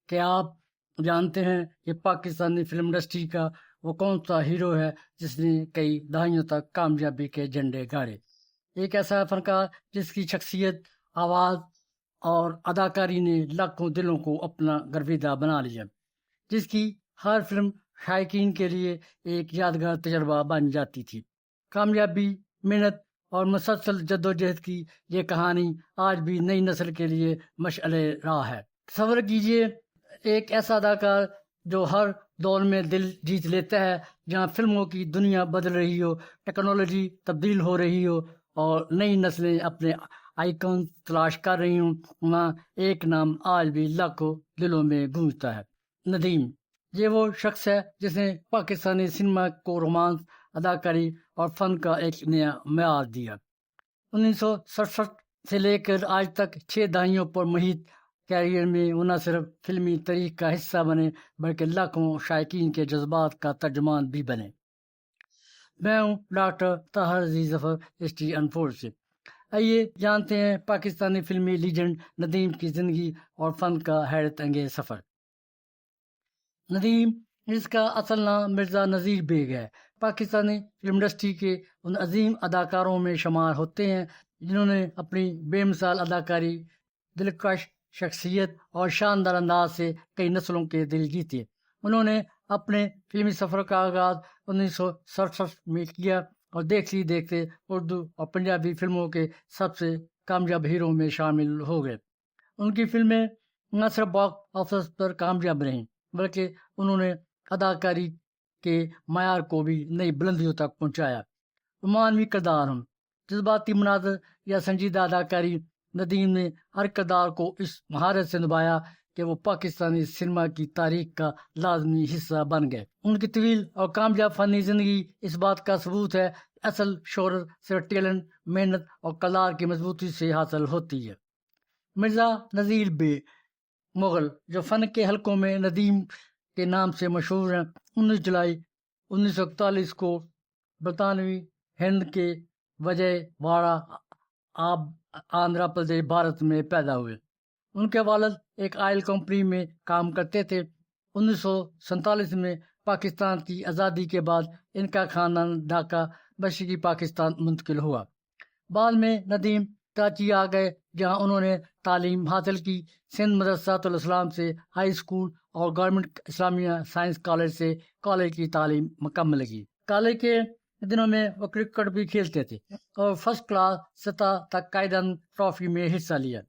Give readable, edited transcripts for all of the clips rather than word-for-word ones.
کہ آپ جانتے ہیں کہ پاکستانی فلم انڈسٹری کا وہ کون سا ہیرو ہے جس نے کئی دہائیوں تک کامیابی کے جھنڈے گاڑے؟ ایک ایسا فنکار جس کی شخصیت، آواز اور اداکاری نے لاکھوں دلوں کو اپنا گرویدہ بنا لیا، جس کی ہر فلم شائقین کے لیے ایک یادگار تجربہ بن جاتی تھی۔ کامیابی، محنت اور مسلسل جدوجہد کی یہ کہانی آج بھی نئی نسل کے لیے مشعل راہ ہے۔ تصور کیجیے ایک ایسا اداکار جو ہر دور میں دل جیت لیتا ہے، جہاں فلموں کی دنیا بدل رہی ہو، ٹیکنالوجی تبدیل ہو رہی ہو اور نئی نسلیں اپنے آئیکن تلاش کر رہی ہوں، وہاں ایک نام آج بھی لاکھوں دلوں میں گونجتا ہے: ندیم۔ یہ وہ شخص ہے جس نے پاکستانی سنیما کو رومانس، اداکاری اور فن کا ایک نیا معیار دیا۔ 1967 سے لے کر آج تک 6 دہائیوں پر محیط کیریئر میں وہ نہ صرف فلمی تاریخ کا حصہ بنے بلکہ لاکھوں شائقین کے جذبات کا ترجمان بھی بنے۔ میں ہوں ڈاکٹر طاہر عزیز ظفر، ہسٹری انفورڈ سے۔ آئیے جانتے ہیں پاکستانی فلمی لیجنڈ ندیم کی زندگی اور فن کا حیرت انگیز سفر۔ ندیم، جس کا اصل نام مرزا نذیر بیگ ہے، پاکستانی فلم انڈسٹری کے ان عظیم اداکاروں میں شمار ہوتے ہیں جنہوں نے اپنی بے مثال اداکاری، دلکش شخصیت اور شاندار انداز سے کئی نسلوں کے دل جیتے۔ انہوں نے اپنے فلمی سفر کا آغاز 1967 میں کیا اور دیکھتے دیکھتے اردو اور پنجابی فلموں کے سب سے کامیاب ہیرو میں شامل ہو گئے۔ ان کی فلمیں نہ صرف باکس آفس پر کامیاب رہیں بلکہ انہوں نے اداکاری کے معیار کو بھی نئی بلندیوں تک پہنچایا۔ رومانوی کردار ہوں، جذباتی مناظر یا سنجیدہ اداکاری، ندیم نے ہر کردار کو اس مہارت سے نبھایا کہ وہ پاکستانی سنیما کی تاریخ کا لازمی حصہ بن گئے۔ ان کی طویل اور کامیاب فنی زندگی اس بات کا ثبوت ہے کہ اصل شہرت صرف ٹیلنٹ، محنت اور کردار کی مضبوطی سے حاصل ہوتی ہے۔ مرزا نذیر بیگ مغل، جو فن کے حلقوں میں ندیم کے نام سے مشہور ہیں، 19 جولائی 1941 کو برطانوی ہند کے وجے واڑہ، آندھرا پردیش، بھارت میں پیدا ہوئے۔ ان کے والد ایک آئل کمپنی میں کام کرتے تھے۔ 1947 میں پاکستان کی آزادی کے بعد ان کا خاندان ڈھاکہ، مشرقی پاکستان منتقل ہوا۔ بعد میں ندیم کراچی آ گئے، جہاں انہوں نے تعلیم حاصل کی۔ سندھ مدرسۃ الاسلام سے ہائی اسکول اور گورنمنٹ اسلامیہ سائنس کالج سے کالج کی تعلیم مکمل کی۔ کالج کے دنوں میں وہ کرکٹ بھی کھیلتے تھے اور فرسٹ کلاس سطح تک قائدانہ ٹرافی میں حصہ لیا۔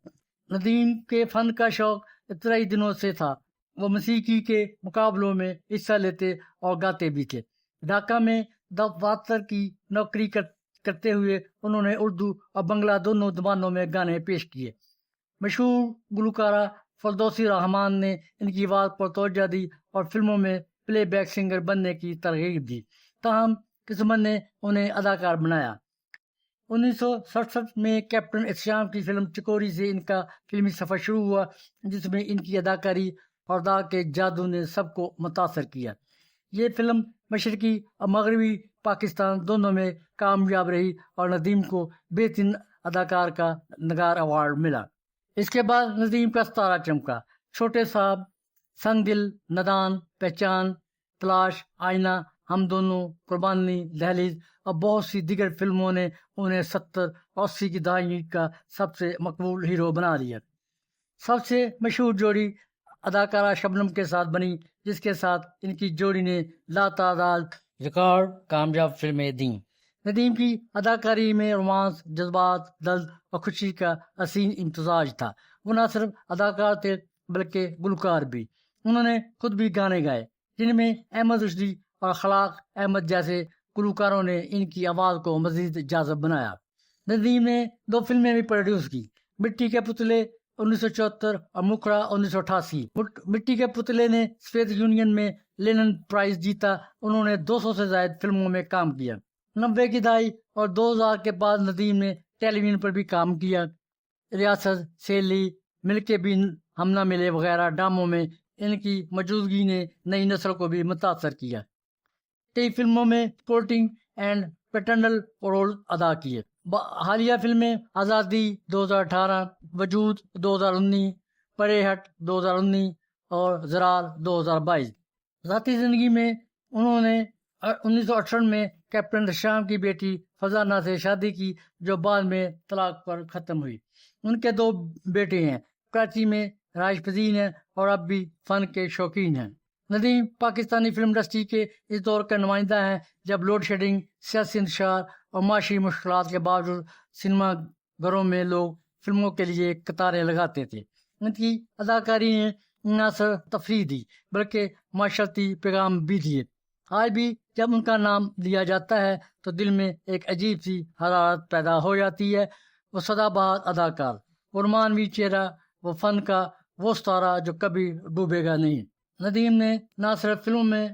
ندیم کے فن کا شوق ابتدائی دنوں سے تھا۔ وہ موسیقی کے مقابلوں میں حصہ لیتے اور گاتے بھی تھے۔ ڈھاکہ میں دفاتر کی نوکری کرتے ہوئے انہوں نے اردو اور بنگلہ دونوں زبانوں میں گانے پیش کیے۔ مشہور گلوکارہ فردوسی رحمان نے ان کی آواز پر توجہ دی اور فلموں میں پلے بیک سنگر بننے کی ترغیب دی، تاہم قسمت نے انہیں اداکار بنایا۔ 1967 میں کیپٹن احتشام کی فلم چکوری سے ان کا فلمی سفر شروع ہوا، جس میں ان کی اداکاری اور ادا کے جادو نے سب کو متاثر کیا۔ یہ فلم مشرقی اور مغربی پاکستان دونوں میں کامیاب رہی اور ندیم کو بہترین اداکار کا نگار ایوارڈ ملا۔ اس کے بعد ندیم کا ستارہ چمکا۔ چھوٹے صاحب، سنگ دل، نادان، پہچان، تلاش، آئینہ، ہم دونوں، قربانی، دہلیز اور بہت سی دیگر فلموں نے انہیں 70 اور 80 کی دہائی کا سب سے مقبول ہیرو بنا دیا۔ سب سے مشہور جوڑی اداکارہ شبنم کے ساتھ بنی، جس کے ساتھ ان کی جوڑی نے لاتعداد ریکارڈ کامیاب فلمیں دیں۔ ندیم کی اداکاری میں رومانس، جذبات، درد اور خوشی کا حسین امتزاج تھا۔ وہ نہ صرف اداکار تھے بلکہ گلوکار بھی۔ انہوں نے خود بھی گانے گائے، جن میں احمد رشدی اور خلاق احمد جیسے گلوکاروں نے ان کی آواز کو مزید جاذب بنایا۔ ندیم نے 2 فلمیں بھی پروڈیوس کی: مٹی کے پتلے 1974 اور مکھڑا 1988۔ مٹی کے پتلے نے سوویت یونین میں لینن پرائز جیتا۔ انہوں نے 200 سے زائد فلموں میں کام کیا۔ 90 کی دہائی اور 2000 کے بعد ندیم نے ٹیلی ویژن پر بھی کام کیا۔ ریاست، سیلی، مل کے بھی ہم نہ ملے وغیرہ ڈراموں میں ان کی موجودگی نے نئی نسل کو بھی متاثر کیا۔ کئی فلموں میں سپورٹنگ اینڈ پیٹرنل رول ادا کیے۔ حالیہ فلمیں آزادی 2018، وجود 2019، پرے ہٹ 2019 اور زرار 2022۔ ذاتی زندگی میں انہوں نے 1968 میں کیپٹن شام کی بیٹی فضانہ سے شادی کی، جو بعد میں طلاق پر ختم ہوئی۔ ان کے 2 بیٹے ہیں، کراچی میں رہائش پذیر ہیں اور اب بھی فن کے شوقین ہیں۔ ندیم پاکستانی فلم انڈسٹری کے اس دور کا نمائندہ ہیں جب لوڈ شیڈنگ، سیاسی انتشار اور معاشی مشکلات کے باوجود سنیما گھروں میں لوگ فلموں کے لیے قطاریں لگاتے تھے۔ ان کی اداکاری نے نہ صرف تفریح دی بلکہ معاشرتی پیغام بھی دیے۔ آج بھی جب ان کا نام لیا جاتا ہے تو دل میں ایک عجیب سی حرارت پیدا ہو جاتی ہے۔ وہ سدا بہار اداکار، وہ رومانوی چہرہ، وہ فن کا وہ ستارہ جو کبھی ڈوبے گا نہیں۔ ندیم نے نہ صرف فلموں میں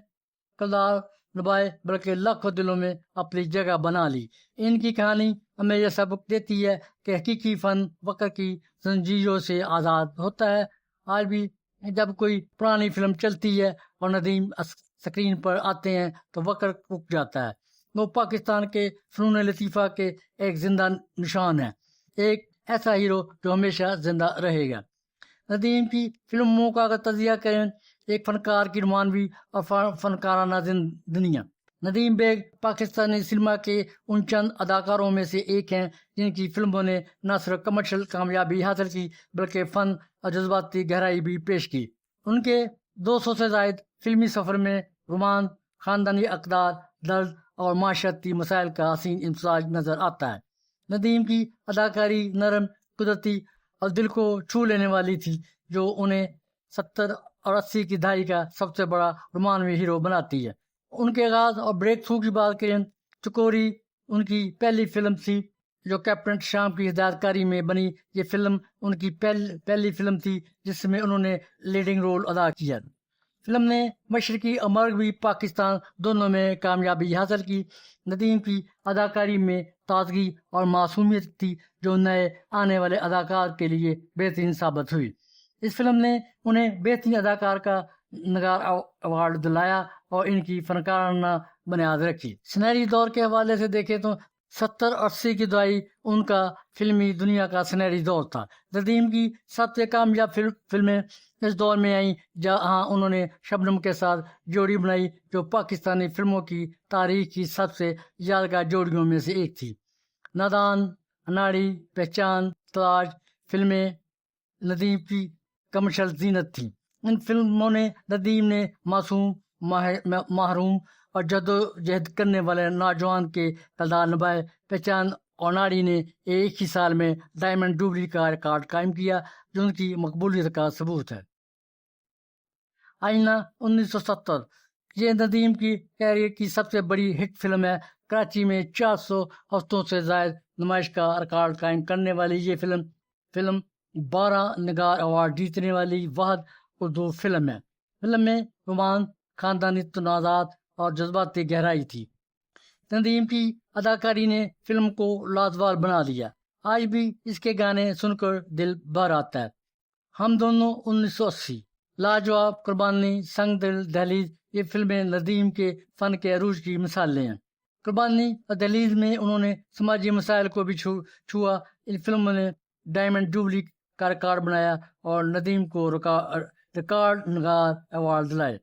کردار نبھائے بلکہ لاکھوں دلوں میں اپنی جگہ بنا لی۔ ان کی کہانی ہمیں یہ سبق دیتی ہے کہ حقیقی فن وقت کی زنجیروں سے آزاد ہوتا ہے۔ آج بھی جب کوئی پرانی فلم چلتی ہے اور ندیم اسکرین پر آتے ہیں تو وقت رک جاتا ہے۔ وہ پاکستان کے فنون لطیفہ کے ایک زندہ نشان ہے، ایک ایسا ہیرو جو ہمیشہ زندہ رہے گا۔ ندیم کی فلموں کا اگر تجزیہ کریں، ایک فنکار کی رومانوی اور فنکارانہ دنیا۔ ندیم بیگ پاکستانی سنیما کے ان چند اداکاروں میں سے ایک ہیں جن کی فلموں نے نہ صرف کمرشل کامیابی حاصل کی بلکہ فن اور جذباتی گہرائی بھی پیش کی۔ ان کے 200 سے زائد فلمی سفر میں رومان، خاندانی اقدار، درد اور معاشرتی مسائل کا حسین امتزاج نظر آتا ہے۔ ندیم کی اداکاری نرم، قدرتی اور دل کو چھو لینے والی تھی، جو انہیں 70 اور 80 کی دہائی کا سب سے بڑا رومانوی ہیرو بناتی ہے۔ ان کے آغاز اور بریک تھرو کی بات کریں، چکوری ان کی پہلی فلم تھی جو کیپٹن شام کی ہدایت کاری میں بنی۔ یہ فلم ان کی پہلی فلم تھی جس میں انہوں نے لیڈنگ رول ادا کیا۔ فلم نے مشرقی اور مغربی پاکستان دونوں میں کامیابی حاصل کی۔ ندیم کی اداکاری میں تازگی اور معصومیت تھی جو نئے آنے والے اداکار کے لیے بہترین ثابت ہوئی۔ اس فلم نے انہیں بہترین اداکار کا نگار ایوارڈ دلایا اور ان کی فنکارانہ بنیاد رکھی۔ سنہری دور کے حوالے سے دیکھیں تو 70 اور 80 کی دہائی ان کا فلمی دنیا کا سنہری دور تھا۔ ندیم کی سب سے کامیاب فلمیں اس دور میں آئیں جہاں انہوں نے شبنم کے ساتھ جوڑی بنائی جو پاکستانی فلموں کی تاریخ کی سب سے یادگار جوڑیوں میں سے ایک تھی۔ نادان، اناڑی، پہچان، تلاش فلمیں ندیم کی کمرشل زینت تھیں۔ ان فلموں نے ندیم نے معصوم، محروم اور جدوجہد کرنے والے نوجوان کے کردار نبھائے۔ پہچان اور ناڑی نے ایک ہی سال میں ڈائمنڈ جوبلی کا ریکارڈ قائم کیا جو ان کی مقبولیت کا ثبوت ہے۔ آئینہ 1970 یہ ندیم کی کیریئر کی سب سے بڑی ہٹ فلم ہے۔ کراچی میں 400 ہفتوں سے زائد نمائش کا ریکارڈ قائم کرنے والی یہ فلم 12 نگار ایوارڈ جیتنے والی واحد اردو فلم ہے۔ فلم میں رومان، خاندانی تنازعات اور جذباتی گہرائی تھی۔ ندیم کی اداکاری نے فلم کو لازوال بنا دیا۔ آج بھی اس کے گانے سن کر دل بھر آتا ہے۔ ہم دونوں 1980، لاجواب، قربانی، سنگ دل، دہلیز یہ فلمیں ندیم کے فن کے عروج کی مثالیں ہیں۔ قربانی اور دہلیز میں انہوں نے سماجی مسائل کو بھی چھوا۔ ان فلموں نے ڈائمنڈ جوبلی کا ریکارڈ بنایا اور ندیم کو ریکارڈ نگار ایوارڈ دلائے۔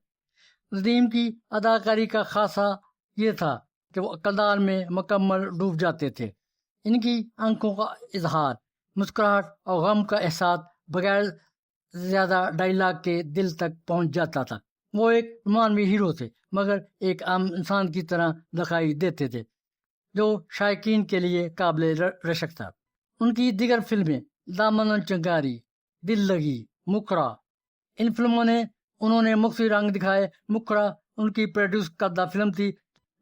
ندیم کی اداکاری کا خاصہ یہ تھا کہ وہ کردار میں مکمل ڈوب جاتے تھے۔ ان کی آنکھوں کا اظہار، مسکراہٹ اور غم کا احساس بغیر زیادہ ڈائلاگ کے دل تک پہنچ جاتا تھا۔ وہ ایک رومانوی ہیرو تھے مگر ایک عام انسان کی طرح دکھائی دیتے تھے جو شائقین کے لیے قابل رشک تھا۔ ان کی دیگر فلمیں دامن چنگاری، دل لگی، مکھڑا ان فلموں نے انہوں نے مختلف رنگ دکھائے۔ مکھڑا ان کی پروڈیوس کردہ فلم تھی،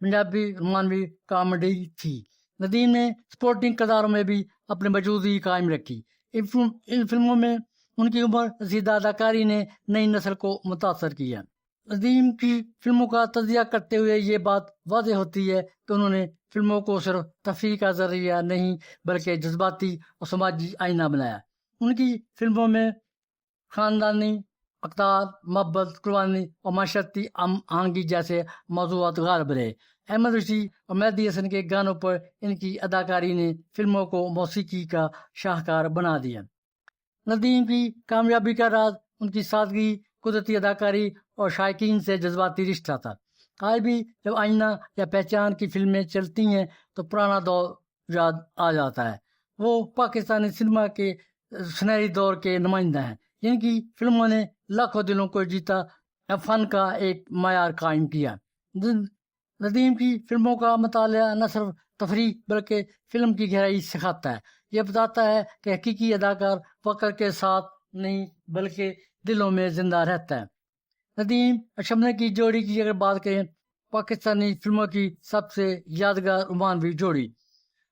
پنجابی رومانوی کامیڈی تھی۔ ندیم نے سپورٹنگ کرداروں میں بھی اپنی موجودگی قائم رکھی۔ ان فلموں میں ان کی عمر رسیدہ اداکاری نے نئی نسل کو متاثر کیا۔ ندیم کی فلموں کا تجزیہ کرتے ہوئے یہ بات واضح ہوتی ہے کہ انہوں نے فلموں کو صرف تفریح کا ذریعہ نہیں بلکہ جذباتی اور سماجی آئینہ بنایا۔ ان کی فلموں میں خاندانی اقدار، محبت، قربانی اور معاشرتی آہنگی جیسے موضوعات غالب رہے۔ احمد رشید اور مہدی حسن کے گانوں پر ان کی اداکاری نے فلموں کو موسیقی کا شاہکار بنا دیا۔ ندیم کی کامیابی کا راز ان کی سادگی، قدرتی اداکاری اور شائقین سے جذباتی رشتہ تھا۔ آج بھی جب آئینہ یا پہچان کی فلمیں چلتی ہیں تو پرانا دور یاد آ جاتا ہے۔ وہ پاکستانی سنیما کے سنہری دور کے نمائندہ ہیں، جن کی فلموں نے لاکھوں دلوں کو جیتا، فن کا ایک معیار قائم کیا۔ ندیم کی فلموں کا مطالعہ نہ صرف تفریح بلکہ فلم کی گہرائی سکھاتا ہے۔ یہ بتاتا ہے کہ حقیقی اداکار فقر کے ساتھ نہیں بلکہ دلوں میں زندہ رہتا ہے۔ ندیم اور شبنم کی جوڑی کی اگر بات کریں، پاکستانی فلموں کی سب سے یادگار رومانوی جوڑی۔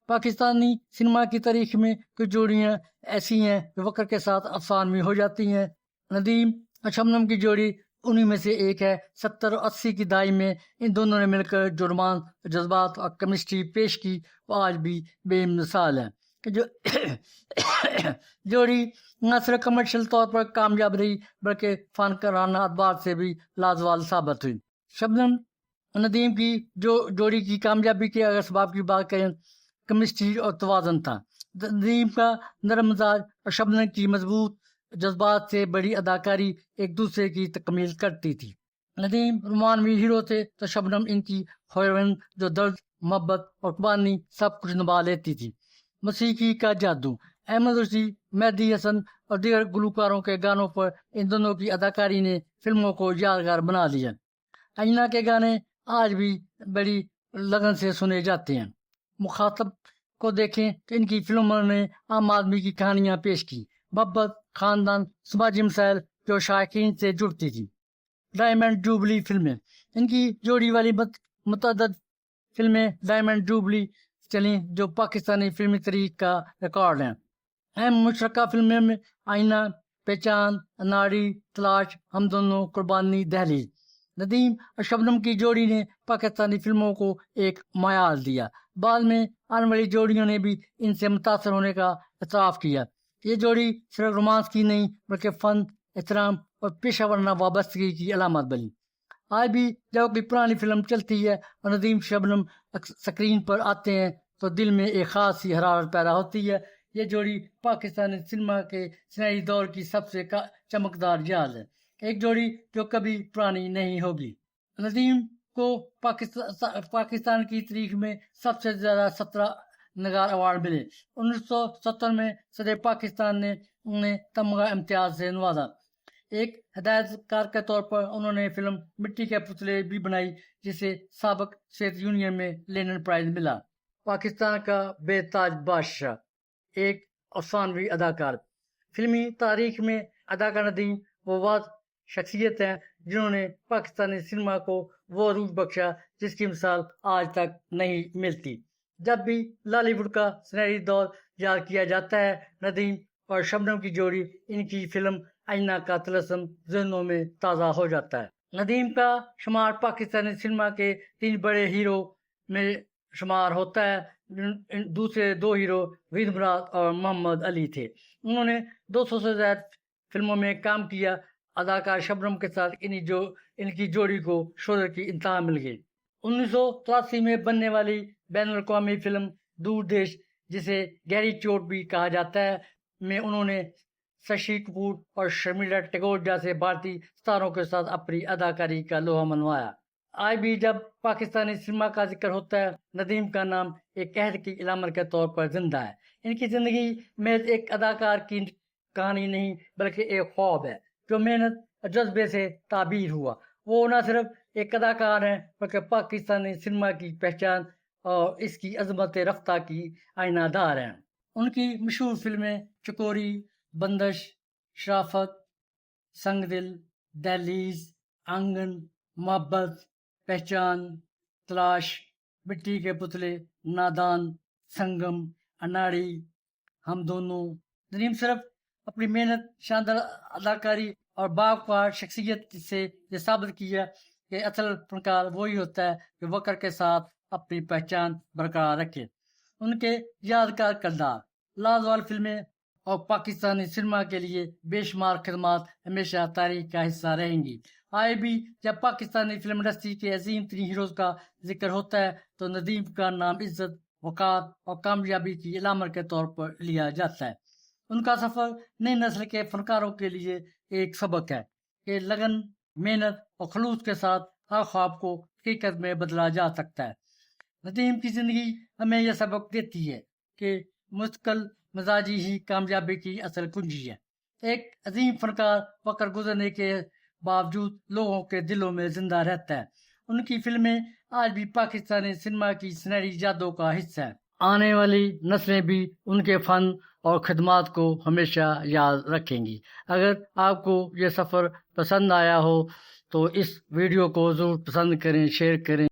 پاکستانی سنیما کی تاریخ میں کچھ جوڑیاں ایسی ہیں جو وقت کے ساتھ افسانوی ہو جاتی ہیں۔ ندیم اور شبنم کی جوڑی انہی میں سے ایک ہے۔ 70 اور 80 کی دہائی میں ان دونوں نے مل کر جو رومانس، جذبات اور کیمسٹری پیش کی وہ آج بھی بے مثال ہے۔ جو جوڑی نہ صرف کمرشل طور پر کامیاب رہی بلکہ فنکارانہ اعتبار سے بھی لازوال ثابت ہوئی۔ شبنم ندیم کی جوڑی کی کامیابی کے اگر اسباب کی بات کریں، کیمسٹری اور توازن تھا۔ ندیم کا نرم مزاج اور شبنم کی مضبوط جذبات سے بڑی اداکاری ایک دوسرے کی تکمیل کرتی تھی۔ ندیم رومانوی ہیرو تھے تو شبنم ان کی ہیروئن جو درد، محبت اور قربانی سب کچھ نبھا لیتی تھی۔ موسیقی کا جادو، احمد رشدی، مہدی حسن اور دیگر گلوکاروں کے گانوں پر ان دونوں کی اداکاری نے فلموں کو یادگار بنا دیا۔ آئینہ کے گانے آج بھی بڑی لگن سے سنے جاتے ہیں۔ مخاطب کو دیکھیں تو ان کی فلموں نے عام آدمی کی کہانیاں پیش کی، محبت، خاندان، سماجی مسائل جو شائقین سے جڑتی تھی۔ ڈائمنڈ جوبلی فلمیں، ان کی جوڑی والی متعدد فلمیں ڈائمنڈ جوبلی چلیں جو پاکستانی فلمی تاریخ کا ریکارڈ ہیں۔ اہم مشترکہ فلموں میں آئینہ، پہچان، اناڑی، تلاش، ہم دونوں، قربانی، دہلیز۔ ندیم اور شبنم کی جوڑی نے پاکستانی فلموں کو ایک معیار دیا۔ بعد میں آنے والی جوڑیوں نے بھی ان سے متاثر ہونے کا اعتراف کیا۔ یہ جوڑی صرف رومانس کی نہیں بلکہ فن، احترام اور پیشہ ورانہ وابستگی کی علامت بنی۔ آج بھی جب کوئی پرانی فلم چلتی ہے اور ندیم شبنم سکرین پر آتے ہیں تو دل میں ایک خاص سی حرارت پیدا ہوتی ہے۔ یہ جوڑی پاکستانی سنیما کے سنہری دور کی سب سے چمکدار یاد ہے، ایک جوڑی جو کبھی پرانی نہیں ہوگی۔ ندیم کو پاکستان کی تاریخ میں سب سے زیادہ 17 نگار ایوارڈ ملے۔ 1970 میں صدر پاکستان نے انہیں تمغہ امتیاز سے نوازا۔ ایک ہدایت کار کے طور پر انہوں نے فلم مٹی کے پتلے بھی بنائی جسے سابق سوویت یونین میں لینن پرائز ملا۔ پاکستان کا بے تاج بادشاہ، ایک افسانوی اداکار۔ فلمی تاریخ میں اداکار ندیم وہ واحد شخصیت ہیں جنہوں نے پاکستانی سنیما کو وہ عروج بخشا جس کی مثال آج تک نہیں ملتی۔ جب بھی لالی ووڈ کا سنہری دور یاد کیا جاتا ہے، ندیم اور شبنم کی جوڑی، ان کی فلم آئینہ کا طلسم ذہنوں میں تازہ ہو جاتا ہے۔ ندیم کا شمار پاکستانی سنیما کے 3 بڑے ہیرو میں شمار ہوتا ہے۔ دوسرے 2 ہیرو وحید مراد اور محمد علی تھے۔ انہوں نے 200 سے زائد فلموں میں کام کیا۔ اداکار شبنم کے ساتھ ان کی جوڑی کو شہرت کی انتہا مل گئی۔ 1983 میں بننے والی بین الاقوامی فلم دور دیش، جسے گہری چوٹ بھی کہا جاتا ہے، میں انہوں نے ششی کپور اور شرمیلا ٹیگور جیسے بھارتی ستاروں کے ساتھ اپنی اداکاری کا لوہا منوایا۔ آج بھی جب پاکستانی سنیما کا ذکر ہوتا ہے، ندیم کا نام ایک عہد کی علامت کے طور پر زندہ ہے۔ ان کی زندگی محض ایک اداکار کی کہانی نہیں بلکہ ایک خواب ہے جو محنت اور جذبے سے تعبیر ہوا۔ وہ نہ صرف ایک اداکار ہیں بلکہ پاکستانی سنیما کی پہچان اور اس کی عظمت رفتہ کی آئینہ دار ہیں۔ ان کی مشہور فلمیں چکوری، بندش، شرافت، سنگ دل، دہلیز، آنگن، محبت، پہچان، تلاش، مٹی کے پتلے، نادان، سنگم، اناڑی، ہم دونوں۔ ندیم صرف اپنی محنت، شاندار اداکاری اور باوقار شخصیت سے یہ ثابت کیا کہ اصل فنکار وہی ہوتا ہے جو وقت کے ساتھ اپنی پہچان برقرار رکھے۔ ان کے یادگار کردار، لازوال فلمیں اور پاکستانی سنیما کے لیے بے شمار خدمات ہمیشہ تاریخ کا حصہ رہیں گی۔ آج بھی جب پاکستانی فلم انڈسٹری کے عظیم ترین ہیروز کا ذکر ہوتا ہے تو ندیم کا نام عزت، وقار اور کامیابی کی علامت کے طور پر لیا جاتا ہے۔ ان کا سفر نئی نسل کے فنکاروں کے لیے ایک سبق ہے کہ لگن، محنت اور خلوص کے ساتھ ہر خواب کو حقیقت میں بدلا جا سکتا ہے۔ ندیم کی زندگی ہمیں یہ سبق دیتی ہے کہ مستقل مزاجی ہی کامیابی کی اصل کنجی ہے۔ ایک عظیم فنکار وقت گزرنے کے باوجود لوگوں کے دلوں میں زندہ رہتا ہے۔ ان کی فلمیں آج بھی پاکستانی سنیما کی سنہری یادوں کا حصہ ہیں۔ آنے والی نسلیں بھی ان کے فن اور خدمات کو ہمیشہ یاد رکھیں گی۔ اگر آپ کو یہ سفر پسند آیا ہو تو اس ویڈیو کو ضرور پسند کریں، شیئر کریں۔